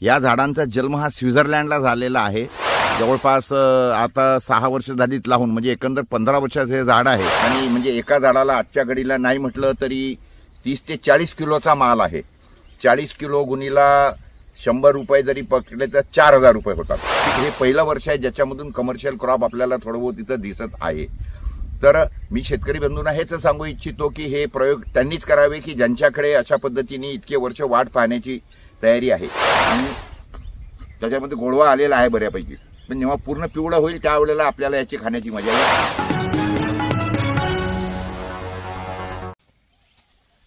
या झाडांचा जन्म हा स्वित्झर्लंडला झालेला आहे। जवळपास आता 6 वर्ष झालीत लावून, म्हणजे एकंदर 15 वर्षाचं हे झाड आहे। आणि म्हणजे एका झाडाला आजच्या घडीला नाही म्हटलं तरी 30 ते 40 किलोचा माल आहे। 40 किलो गुणीला 100 रुपये जरी पकडले तर 4000 रुपये होतात। हे पहिलं वर्ष आहे ज्याच्यामधून कमर्शियल क्रॉप आपल्याला थोडं बहुत इथं दिसत आहे। तर मी शेतकरी बंधूंना हेच सांगू इच्छितो की हे प्रयोग त्यांनीच करावे की ज्यांच्याकडे अशा पद्धतीने इतके वर्ष वाट पाहण्याची तयारी आहे आणि त्याच्यामध्ये गोडवा आलेला आहे बऱ्यापैकी। पण जेव्हा पूर्ण पिवळं होईल त्यावेळेला आपल्याला याची खाण्याची मजा येईल।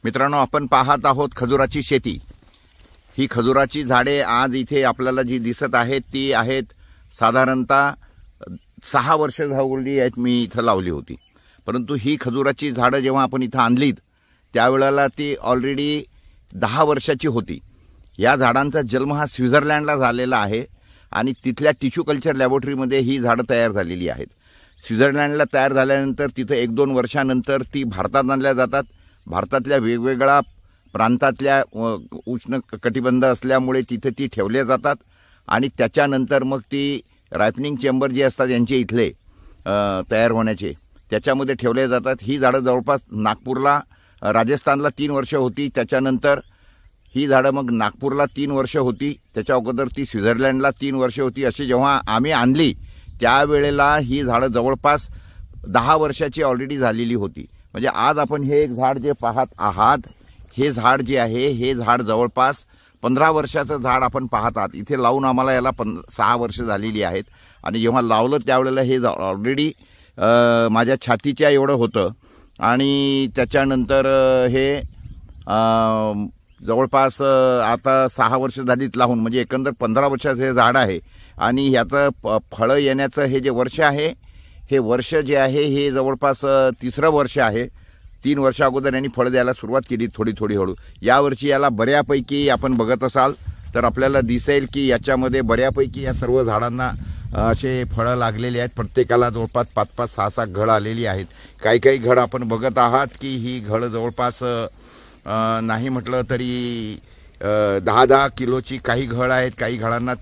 मित्रांनो, आपण पाहत आहोत खजुराची शेती। ही खजुराची झाडे आज इथे आपल्याला जी दिसत आहेत ती आहेत साधारणतः 6 वर्ष झाली आहेत मी इथं लावली होती। परंतु ही खजुराची झाडं जेव्हा आपण इथं आणलीत त्यावेळेला ती ऑलरेडी 10 वर्षाची होती। या झाडांचा जन्म हा स्वित्झर्लंडला झालेला आहे आणि तिथल्या टिश्यू कल्चर लॅबोरेटरीमध्ये ही झाडं तयार झालेली आहेत। स्वित्झर्लंडला तयार झाल्यानंतर तिथं 1-2 वर्षानंतर ती भारतात आणल्या जातात। भारतातल्या वेगवेगळ्या प्रांतातल्या उष्ण कटिबंध असल्यामुळे तिथे ती ठेवल्या जातात आणि त्याच्यानंतर मग ती रायपनिंग चेंबर जे असतात यांचे इथले तयार होण्याचे त्याच्यामध्ये ठेवले जातात। ही झाडं जवळपास नागपूरला, राजस्थानला 3 वर्ष होती। त्याच्यानंतर ही झाडं मग नागपूरला 3 वर्ष होती। त्याच्या अगोदर ती स्वित्झर्लंडला 3 वर्ष होती। अशी जेव्हा आम्ही आणली त्यावेळेला ही झाडं जवळपास 10 वर्षाची ऑलरेडी झालेली होती। म्हणजे आज आपण हे एक झाड जे पाहत आहात, हे झाड जे आहे हे झाड जवळपास 15 वर्षाचं झाड आपण पाहत आहात। इथे लावून आम्हाला याला 6 वर्ष झालेली आहेत आणि जेव्हा लावलं त्यावेळेला हे ऑलरेडी माझ्या छातीच्या एवढं होतं आणि त्याच्यानंतर हे जवळपास आता 6 वर्ष झालीत लावून, म्हणजे एकंदर 15 वर्षाचं हे झाड आहे आणि ह्याचं फळं येण्याचं हे जे वर्ष आहे हे वर्ष जे आहे हे जवळपास 3रं वर्ष आहे। 3 वर्ष अगोदर यांनी फळं द्यायला सुरुवात केली थोडी हळू। यावर्षी याला बऱ्यापैकी आपण बघत असाल तर आपल्याला दिसेल की याच्यामध्ये बऱ्यापैकी या सर्व झाडांना असे फळं लागलेली आहेत। प्रत्येकाला जवळपास 5-5, 6-6 घड आलेली आहेत। काही घड आपण बघत आहात की ही घड जवळपास नाही म्हटलं तरी 10-10 किलोची काही घड आहेत। काही घडांना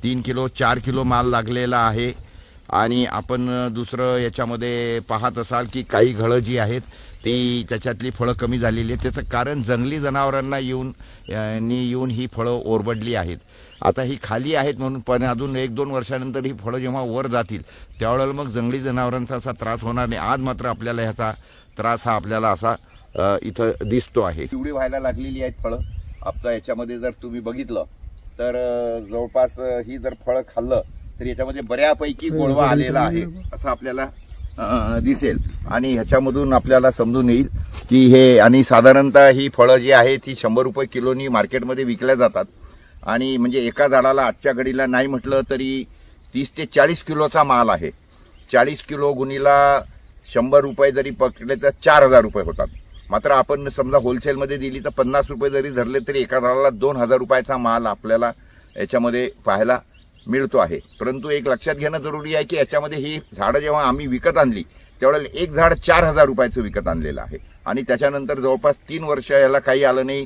3 किलो 4 किलो माल लागलेला आहे। आणि आपण दुसरं याच्यामध्ये पाहत असाल की काही घडं जी आहेत ती त्याच्यातली फळं कमी झालेली आहेत। त्याचं कारण जंगली जनावरांना येऊन ही फळं ओरबडली आहेत। आता ही खाली आहेत म्हणून, पण अजून 1-2 वर्षानंतर ही फळं जेव्हा वर जातील त्यावेळेला मग जंगली जनावरांचा असा त्रास होणार नाही। आज मात्र आपल्याला ह्याचा त्रास हा आपल्याला असा इथं दिसतो आहे। पिवळी व्हायला लागलेली आहेत फळं। आता याच्यामध्ये जर तुम्ही बघितलं तर जवळपास ही जर फळं खाल्लं तर याच्यामध्ये बऱ्यापैकी गोडवा आलेला आहे असं आपल्याला दिसेल आणि ह्याच्यामधून आपल्याला समजून येईल की हे, आणि साधारणतः ही फळं जी आहे ती 100 रुपये किलोनी मार्केटमध्ये विकल्या जातात आणि म्हणजे एका झाडाला आजच्या घडीला नाही म्हटलं तरी 30 ते 40 किलोचा माल आहे। 40 किलो गुणीला 100 रुपये जरी पकडले तर 4000 रुपये होतात। मात्र आपण समजा होलसेलमध्ये दिली तर 50 रुपये जरी धरले तरी एका झाडाला 2000 रुपयाचा माल आपल्याला याच्यामध्ये पाहायला मिळतो आहे। परंतु एक लक्षात घेणं जरुरी आहे की याच्यामध्ये ही झाडं जेव्हा आम्ही विकत आणली त्यावेळेला एक झाड 4000 रुपयाचं विकत आणलेलं आहे आणि त्याच्यानंतर जवळपास 3 वर्ष याला काही आलं नाही।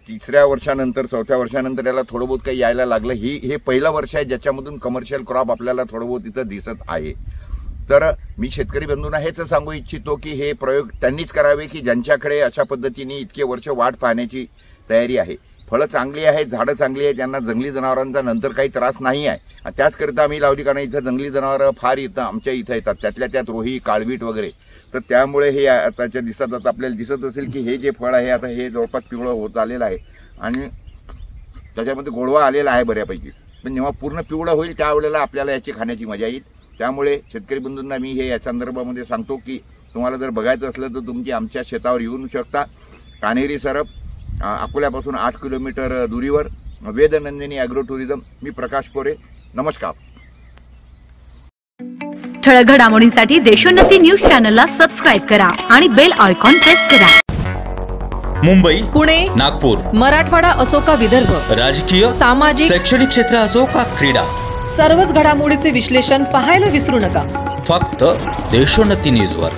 3ऱ्या वर्षानंतर 4थ्या वर्षानंतर याला थोडं बहुत काही यायला लागलं। हे पहिलं वर्ष आहे ज्याच्यामधून कमर्शियल क्रॉप आपल्याला थोडं बहुत इथं दिसत आहे। तर मी शेतकरी बंधूंना हेच सांगू इच्छितो की हे प्रयोग त्यांनीच करावे की ज्यांच्याकडे अशा पद्धतीने इतके वर्ष वाट पाहण्याची तयारी आहे। फळं चांगली आहेत, झाडं चांगली आहेत, त्यांना जंगली जनावरांचा नंतर काही त्रास नाही आहे आणि त्याचकरिता आम्ही लावली, कारण इथं जंगली जनावरं फार इथं आमच्या इथं येतात, त्यातल्या त्यात रोही, काळवीट वगैरे। तर त्यामुळे हे आताच्या दिसत आपल्याला दिसत असेल की हे जे फळ आहे आता हे जवळपास पिवळं होत आलेलं आहे आणि त्याच्यामध्ये गोडवा आलेला आहे बऱ्यापैकी। पण जेव्हा पूर्ण पिवळं होईल त्यावेळेला आपल्याला याची खाण्याची मजा येईल। त्यामुळे शेतकरी बंधूंना मी हे या संदर्भामध्ये सांगतो की तुम्हाला जर बघायचं असलं तर तुम्ही आमच्या शेतावर येऊ शकता। कान्हेरी सरप, अकोल्यापासून 8 किलोमीटर दुरीवर, वेदनंदिनी ॲग्रो टुरिझम। मी प्रकाश पोरे, नमस्कार। ठळक घडामोडींसाठी देशोन्नती न्यूज चॅनलला सबस्क्राइब करा आणि बेल आयकॉन प्रेस करा। मुंबई, पुणे, नागपूर, मराठवाडा असो का विदर्भ, राजकीय, सामाजिक, शैक्षणिक क्षेत्र असो का क्रीडा, सर्वच घडामोडीचे विश्लेषण पाहायला विसरू नका। फक्त देशोन्नती न्यूजवर।